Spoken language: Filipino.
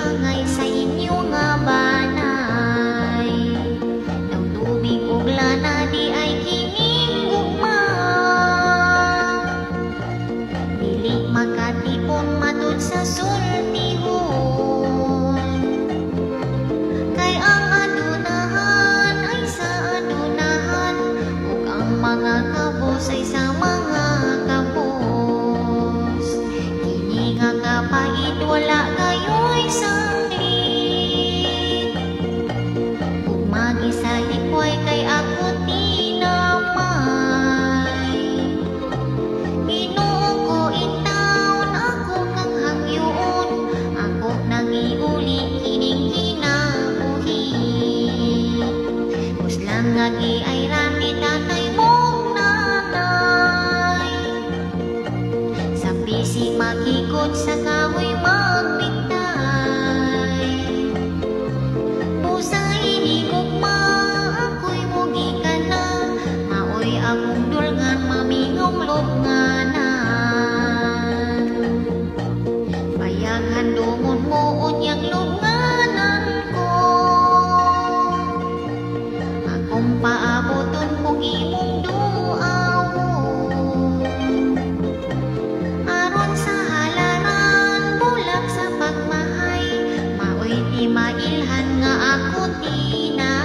angay sa inyo nga banay. Daw tubig ug lana di ay kining gugma. Dili makatipon matud sa sultihon. Kay ang adunahan ay sa adunahan, ug ang mga kabos ay sa mga kabos. Kini nga kapait wala kayo'y sanglit, ug magisalikway kay ako tinamay. Ginoo ko intawon ako kang hangyoon, ako nangiuli kining kinabuhi. Uslang nga giayran ni tatay mong nanay, sa bisig makikot sa kahoy magbitay. Pusay di gugma ako'y mugi ka na, maoy akong dulngan mamingong lubnganan. Bayag handungon mo unyang lubnganan ko, akong paaboton kung imong duawon. Aron sa halaran bulak sa pagmahay, maoy di mailhan nga ako tinay.